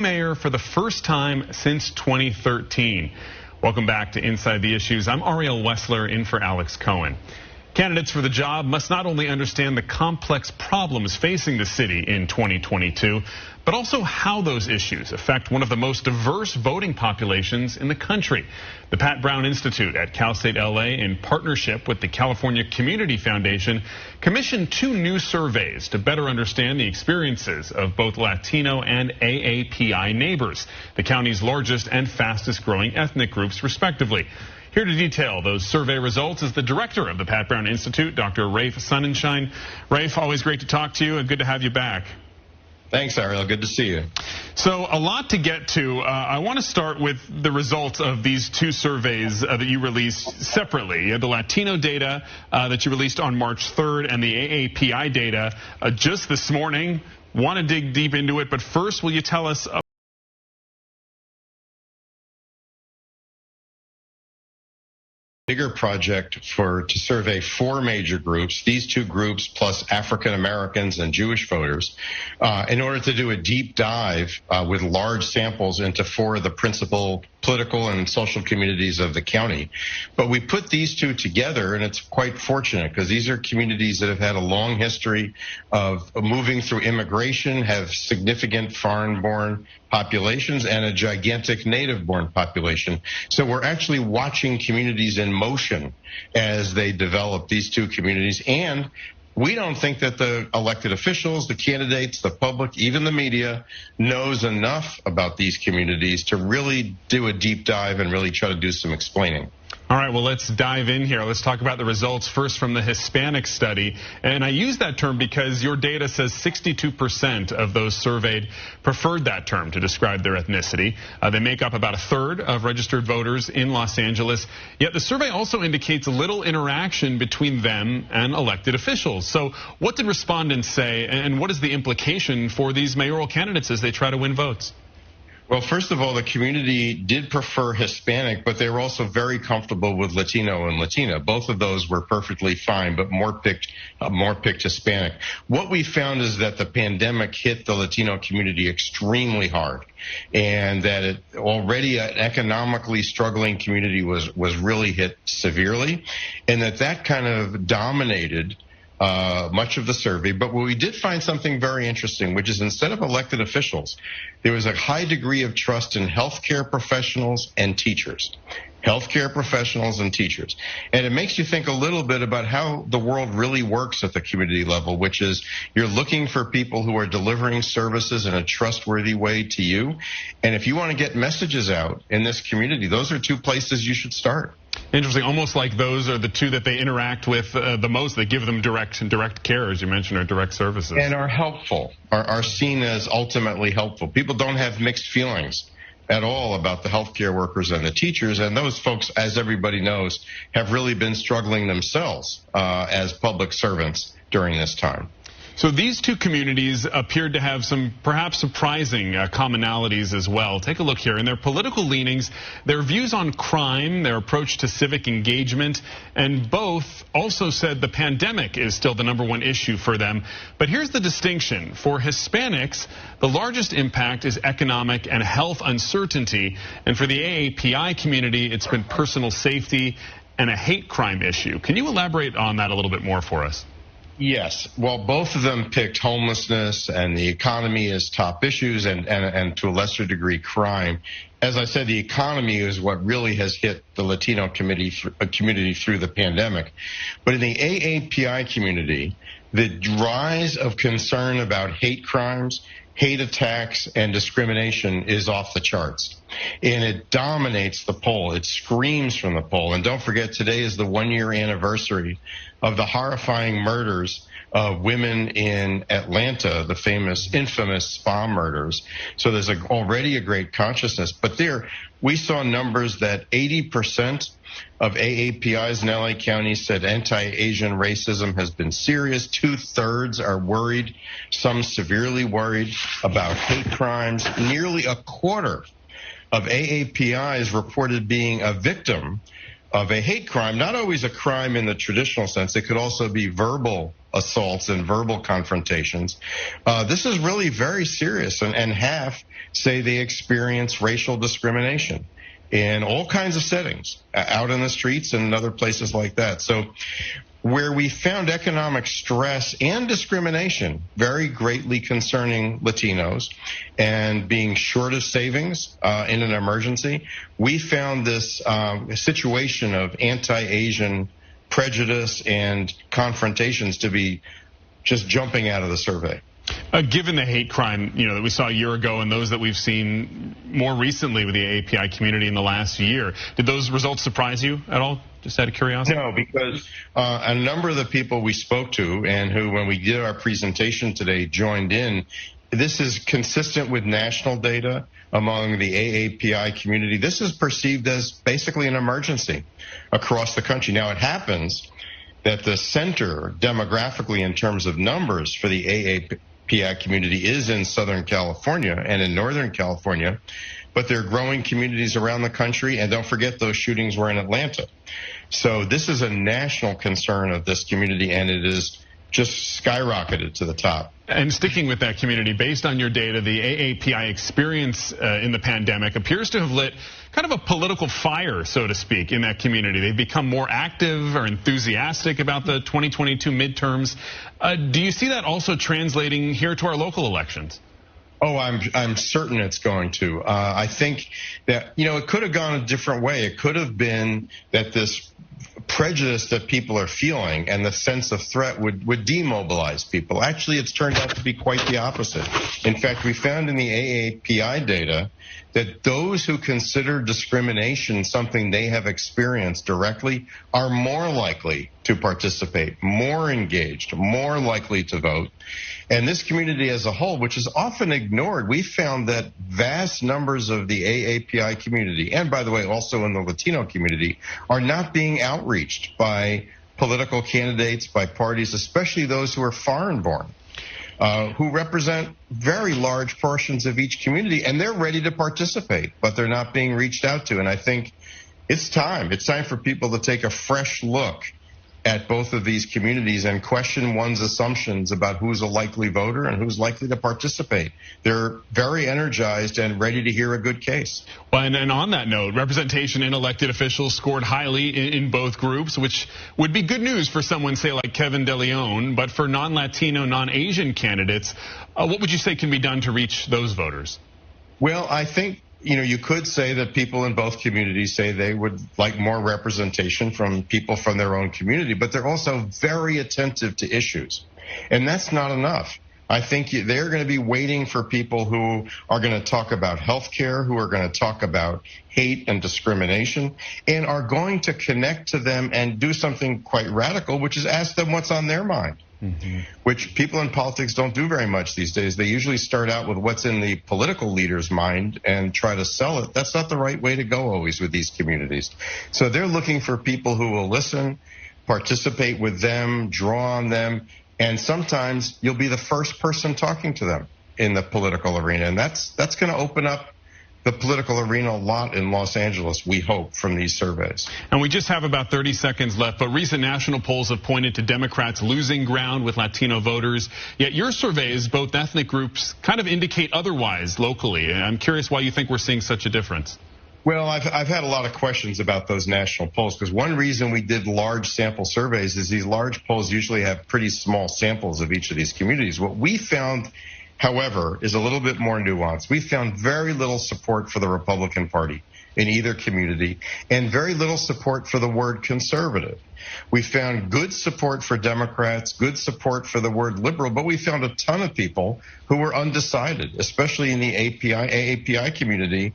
mayor for the first time since 2013. Welcome back to Inside the Issues. I'm Ariel Wessler in for Alex Cohen. Candidates for the job must not only understand the complex problems facing the city in 2022, but also how those issues affect one of the most diverse voting populations in the country. The Pat Brown Institute at Cal State LA, in partnership with the California Community Foundation, commissioned 2 new surveys to better understand the experiences of both Latino and AAPI neighbors, the county's largest and fastest growing ethnic groups, respectively. Here to detail those survey results is the director of the Pat Brown Institute, Dr. Rafe Sonnenschein. Rafe, always great to talk to you and good to have you back. Thanks, Ariel. Good to see you. So a lot to get to. I want to start with the results of these 2 surveys that you released separately. You had the Latino data that you released on March 3rd and the AAPI data just this morning. Want to dig deep into it, but first, will you tell us bigger project to survey 4 major groups, these 2 groups plus African Americans and Jewish voters, in order to do a deep dive with large samples into 4 of the principal political and social communities of the county. But we put these 2 together, and it's quite fortunate because these are communities that have had a long history of moving through immigration, have significant foreign-born populations, and a gigantic native-born population. So we're actually watching communities in motion as they develop, these 2 communities. And we don't think that the elected officials, the candidates, the public, even the media knows enough about these communities to really do a deep dive and really try to do some explaining. All right, well, let's dive in here. Let's talk about the results first from the Hispanic study. And I use that term because your data says 62% of those surveyed preferred that term to describe their ethnicity. They make up about 1/3 of registered voters in Los Angeles. Yet the survey also indicates little interaction between them and elected officials. So what did respondents say, and what is the implication for these mayoral candidates as they try to win votes? Well, first of all, the community did prefer Hispanic, but they were also very comfortable with Latino and Latina. Both of those were perfectly fine, but more picked Hispanic. What we found is that the pandemic hit the Latino community extremely hard, and that already an economically struggling community was really hit severely, and that kind of dominated much of the survey. But we did find something very interesting, which is instead of elected officials, there was a high degree of trust in healthcare professionals and teachers. Healthcare professionals and teachers. And it makes you think a little bit about how the world really works at the community level, which is you're looking for people who are delivering services in a trustworthy way to you. And if you want to get messages out in this community, those are 2 places you should start. Interesting. Almost like those are the 2 that they interact with the most. They give them direct care, as you mentioned, or direct services. And are helpful, are seen as ultimately helpful. People don't have mixed feelings at all about the healthcare workers and the teachers, and those folks, as everybody knows, have really been struggling themselves as public servants during this time. So these 2 communities appeared to have some perhaps surprising commonalities as well. Take a look here. In their political leanings, their views on crime, their approach to civic engagement, and both also said the pandemic is still the #1 issue for them. But here's the distinction. For Hispanics, the largest impact is economic and health uncertainty. And for the AAPI community, it's been personal safety and a hate crime issue. Can you elaborate on that a little bit more for us? Yes. Well, both of them picked homelessness and the economy as top issues, and to a lesser degree crime. As I said, the economy is what really has hit the Latino community through the pandemic. But in the AAPI community, the rise of concern about hate crimes, hate attacks, and discrimination is off the charts. And it dominates the poll. It screams from the poll. And don't forget, today is the 1-year anniversary of the horrifying murders of women in Atlanta, the infamous spa murders. So there's already a great consciousness. But there, we saw numbers that 80% of AAPIs in LA County said anti-Asian racism has been serious. 2/3 are worried, some severely worried about hate crimes. Nearly a quarter of AAPIs reported being a victim of a hate crime, not always a crime in the traditional sense. It could also be verbal assaults and verbal confrontations. This is really very serious, and half say they experience racial discrimination in all kinds of settings, out in the streets and other places like that. So where we found economic stress and discrimination very greatly concerning Latinos and being short of savings in an emergency, we found this situation of anti-Asian prejudice and confrontations to be just jumping out of the survey. Given the hate crime, that we saw a year ago and those that we've seen more recently with the AAPI community in the last year, did those results surprise you at all? Just out of curiosity? No, because a number of the people we spoke to and who, when we did our presentation today, joined in, this is consistent with national data among the AAPI community. This is perceived as basically an emergency across the country. Now, it happens that the center demographically in terms of numbers for the AAPI community is in Southern California and in Northern California, but there are growing communities around the country, and don't forget those shootings were in Atlanta. So this is a national concern of this community, and it is just skyrocketed to the top. And sticking with that community, based on your data, the AAPI experience in the pandemic appears to have lit kind of a political fire, so to speak, in that community. They've become more active or enthusiastic about the 2022 midterms. Do you see that also translating here to our local elections? Oh, I'm certain it's going to. I think that, it could have gone a different way. It could have been that this prejudice that people are feeling and the sense of threat would demobilize people. Actually, it's turned out to be quite the opposite. In fact, we found in the AAPI data that those who consider discrimination something they have experienced directly are more likely to participate, more engaged, more likely to vote. And this community as a whole, which is often ignored, we found that vast numbers of the AAPI community, and by the way, also in the Latino community, are not being outreached by political candidates, by parties, especially those who are foreign-born, who represent very large portions of each community, and they're ready to participate, but they're not being reached out to. And I think it's time. It's time for people to take a fresh look at both of these communities and question one's assumptions about who's a likely voter and who's likely to participate. They're very energized and ready to hear a good case. Well, and on that note, representation in elected officials scored highly in both groups, which would be good news for someone, say, like Kevin De Leon. But for non-Latino, non-Asian candidates, what would you say can be done to reach those voters? Well, I think you could say that people in both communities say they would like more representation from people from their own community, but they're also very attentive to issues. And that's not enough. I think they're going to be waiting for people who are going to talk about health care, who are going to talk about hate and discrimination, and are going to connect to them and do something quite radical, which is ask them what's on their mind. Mm-hmm. Which people in politics don't do very much these days. They usually start out with what's in the political leader's mind and try to sell it. That's not the right way to go always with these communities. So they're looking for people who will listen, participate with them, draw on them, and sometimes you'll be the first person talking to them in the political arena. And that's going to open up the political arena a lot in Los Angeles, we hope, from these surveys. And we just have about 30 seconds left, but recent national polls have pointed to Democrats losing ground with Latino voters. Yet your surveys, both ethnic groups, kind of indicate otherwise locally. I'm curious why you think we're seeing such a difference. Well, I've had a lot of questions about those national polls, because one reason we did large sample surveys is these large polls usually have pretty small samples of each of these communities. What we found, however, is a little bit more nuanced. We found very little support for the Republican Party in either community and very little support for the word conservative. We found good support for Democrats, good support for the word liberal, but we found a ton of people who were undecided, especially in the AAPI community.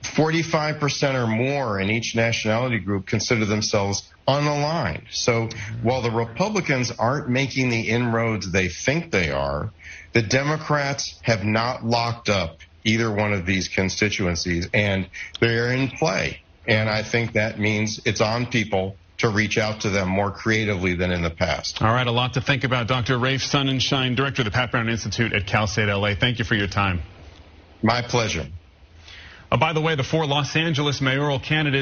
45% or more in each nationality group consider themselves unaligned. So while the Republicans aren't making the inroads they think they are, the Democrats have not locked up either one of these constituencies, and they're in play. And I think that means it's on people to reach out to them more creatively than in the past. All right, a lot to think about. Dr. Rafe Sonnenschein, Director of the Pat Brown Institute at Cal State LA. Thank you for your time. My pleasure. By the way, the 4 Los Angeles mayoral candidates